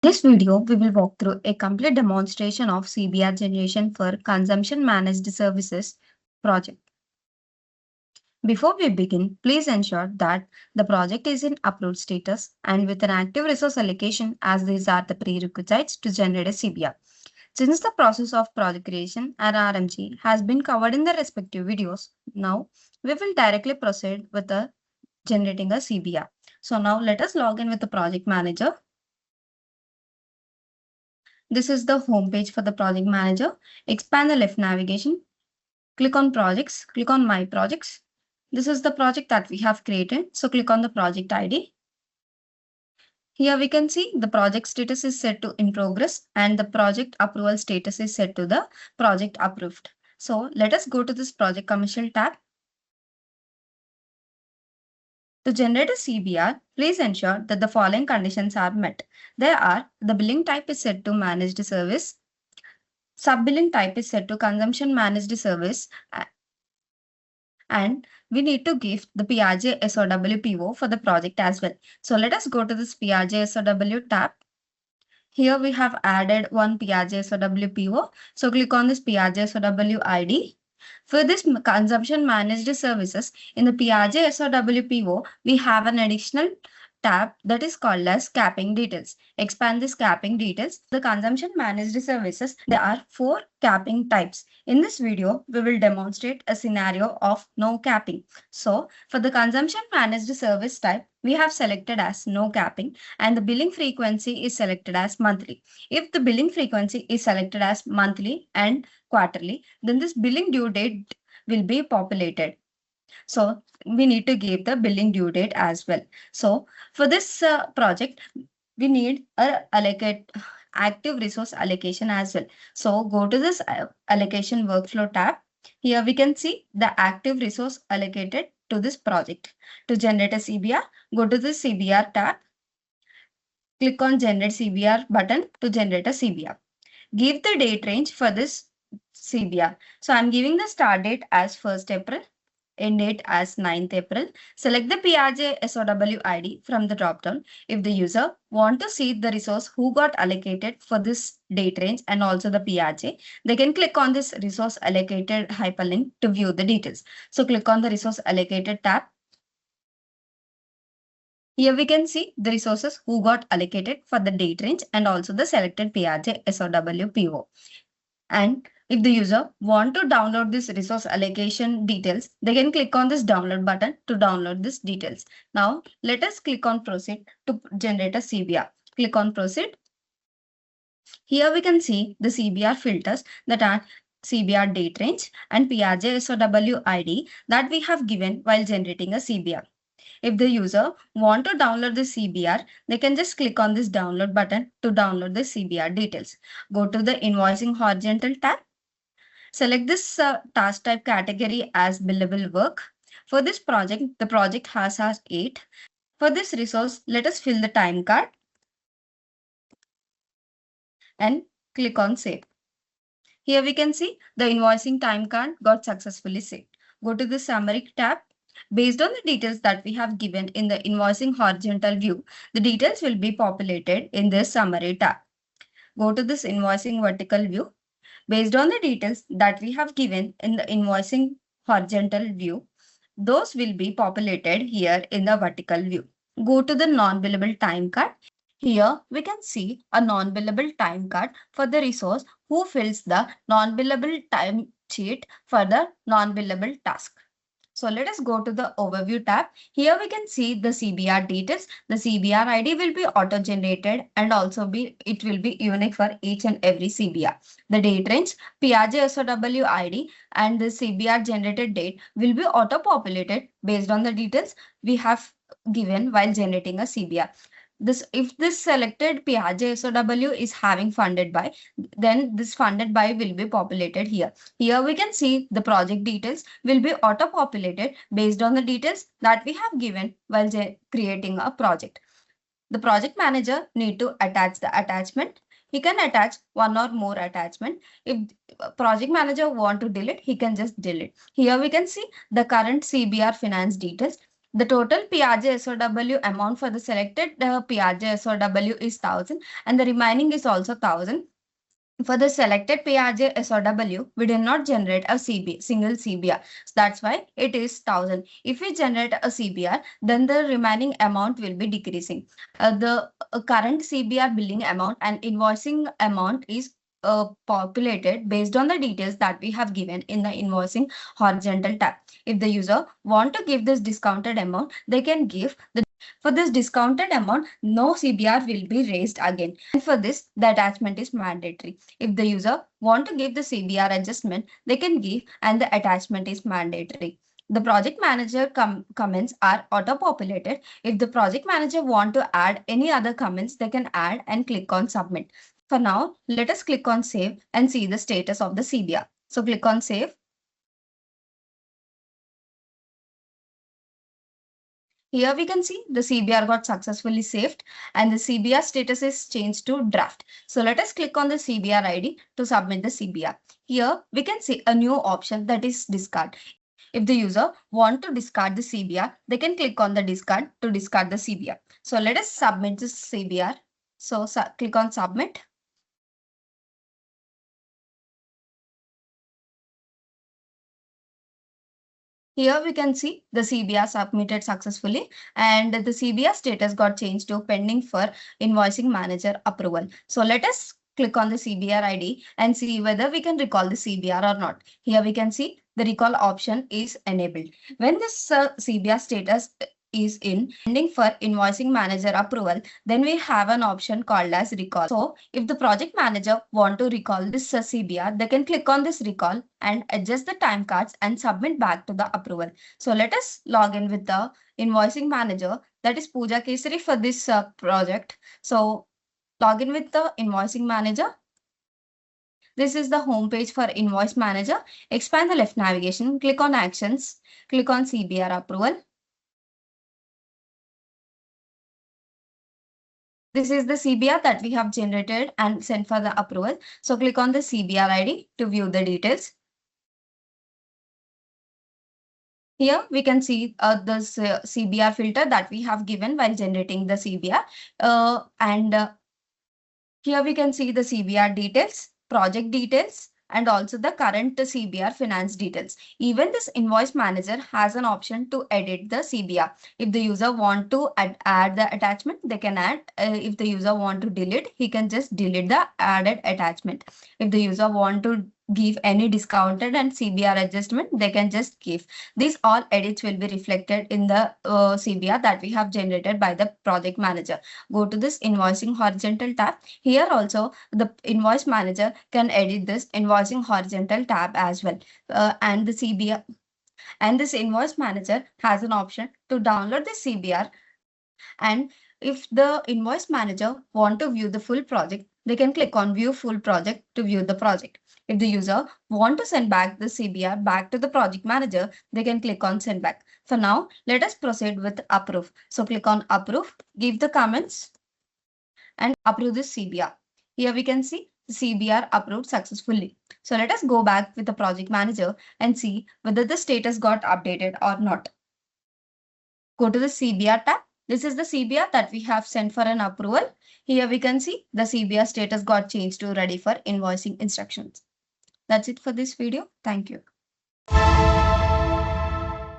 This video, we will walk through a complete demonstration of CBR generation for Consumption Managed Services project. Before we begin, please ensure that the project is in approved status and with an active resource allocation, as these are the prerequisites to generate a CBR. Since the process of project creation and RMG has been covered in the respective videos, now we will directly proceed with the generating a CBR. So now let us log in with the project manager. This is the home page for the project manager. Expand the left navigation. Click on projects. Click on my projects. This is the project that we have created. So click on the project ID. Here we can see the project status is set to in progress and the project approval status is set to the project approved. So let us go to this project commercial tab. To generate a CBR, please ensure that the following conditions are met. There are the billing type is set to managed service. Sub-billing type is set to consumption managed service and we need to give the PRJ SOW PO for the project as well. So let us go to this PRJ SOW tab. Here we have added one PRJ SOW PO. So click on this PRJ SOW ID. For this consumption managed services in the PRJ SOW PO, we have an additional tab that is called as capping details. Expand this capping details. The consumption managed services, there are 4 capping types. In this video, we will demonstrate a scenario of no capping. So for the consumption managed service type, we have selected as no capping and the billing frequency is selected as monthly. If the billing frequency is selected as monthly and quarterly, then this billing due date will be populated. So we need to give the billing due date as well. So for this project, we need a active resource allocation as well. So go to this allocation workflow tab. Here we can see the active resource allocated to this project. To generate a CBR, go to the CBR tab. Click on generate CBR button to generate a CBR. Give the date range for this CBR. So I'm giving the start date as 1st April, end date as 9th April. Select the PRJ SOW ID from the dropdown. If the user want to see the resource who got allocated for this date range and also the PRJ, they can click on this resource allocated hyperlink to view the details. So click on the resource allocated tab. Here we can see the resources who got allocated for the date range and also the selected PRJ SOW PO. And if the user want to download this resource allocation details, they can click on this download button to download this details. Now let us click on proceed to generate a CBR. Click on proceed. Here we can see the CBR filters that are CBR date range and PRJ SOW ID that we have given while generating a CBR. If the user want to download the CBR, they can just click on this download button to download the CBR details. Go to the invoicing horizontal tab. Select this task type category as billable work. For this project, the project has 8. For this resource, let us fill the time card and click on save. Here we can see the invoicing time card got successfully saved. Go to the summary tab. Based on the details that we have given in the invoicing horizontal view, the details will be populated in this summary tab. Go to this invoicing vertical view. Based on the details that we have given in the invoicing horizontal view, those will be populated here in the vertical view. Go to the non-billable time card. Here we can see a non-billable time card for the resource who fills the non-billable time sheet for the non-billable task. So let us go to the overview tab. Here we can see the CBR details. The CBR ID will be auto-generated and also it will be unique for each and every CBR. The date range, PRJ SOW ID and the CBR generated date will be auto-populated based on the details we have given while generating a CBR. If this selected PRJ SOW is having funded by, then this funded by will be populated here. Here we can see the project details will be auto-populated based on the details that we have given while creating a project. The project manager need to attach the attachment. He can attach one or more attachment. If project manager want to delete, he can just delete. Here we can see the current CBR finance details. The total PRJ SOW amount for the selected PRJ SOW is 1,000 and the remaining is also 1,000. For the selected PRJ SOW, we did not generate a single CBR. So that's why it is 1,000. If we generate a CBR, then the remaining amount will be decreasing. The current CBR billing amount and invoicing amount is populated based on the details that we have given in the invoicing horizontal tab. If the user want to give this discounted amount, they can give the for this discounted amount, no CBR will be raised again. And for this, the attachment is mandatory. If the user want to give the CBR adjustment, they can give and the attachment is mandatory. The project manager comments are auto-populated. If the project manager want to add any other comments, they can add and click on submit. For now, let us click on save and see the status of the CBR. So click on save. Here we can see the CBR got successfully saved and the CBR status is changed to draft. So let us click on the CBR ID to submit the CBR. Here we can see a new option that is discard. If the user want to discard the CBR, they can click on the discard to discard the CBR. So let us submit this CBR. So click on submit. Here we can see the CBR submitted successfully and the CBR status got changed to pending for invoicing manager approval. So let us click on the CBR ID and see whether we can recall the CBR or not. Here we can see the recall option is enabled. When this CBR status is in pending for invoicing manager approval, then we have an option called as recall. So if the project manager want to recall this CBR, they can click on this recall and adjust the time cards and submit back to the approval. So let us log in with the invoicing manager, that is Pooja Kesari for this project. So log in with the invoicing manager. This is the home page for invoice manager. Expand the left navigation, click on actions, click on CBR approval. This is the CBR that we have generated and sent for the approval. So click on the CBR ID to view the details. Here we can see this CBR filter that we have given while generating the CBR. Here we can see the CBR details, project details, and also the current CBR finance details. Even this invoice manager has an option to edit the CBR. If the user want to add the attachment, they can add. If the user want to delete, he can just delete the added attachment. If the user want to give any discounted and CBR adjustment, they can just give. These all edits will be reflected in the CBR that we have generated by the project manager. Go to this invoicing horizontal tab. Here also the invoice manager can edit this invoicing horizontal tab as well. And the CBR and this invoice manager has an option to download the CBR. And if the invoice manager want to view the full project, they can click on view full project to view the project. If the user want to send back the CBR back to the project manager, they can click on send back. For now, let us proceed with approve. So click on approve, give the comments and approve this CBR. Here we can see the CBR approved successfully. So let us go back with the project manager and see whether the status got updated or not. Go to the CBR tab. This is the CBR that we have sent for an approval. Here we can see the CBR status got changed to ready for invoicing instructions. That's it for this video. Thank you.